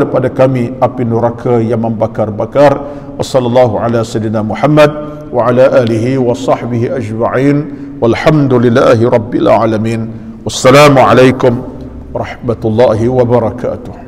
daripada kami api neraka yang membakar-bakar. Wassallallahu ala sayyidina Muhammad wa ala alihi wa sahbihi ajma'in. Walhamdulillahi rabbil alamin. Wassalamu alaikum warahmatullahi wabarakatuh.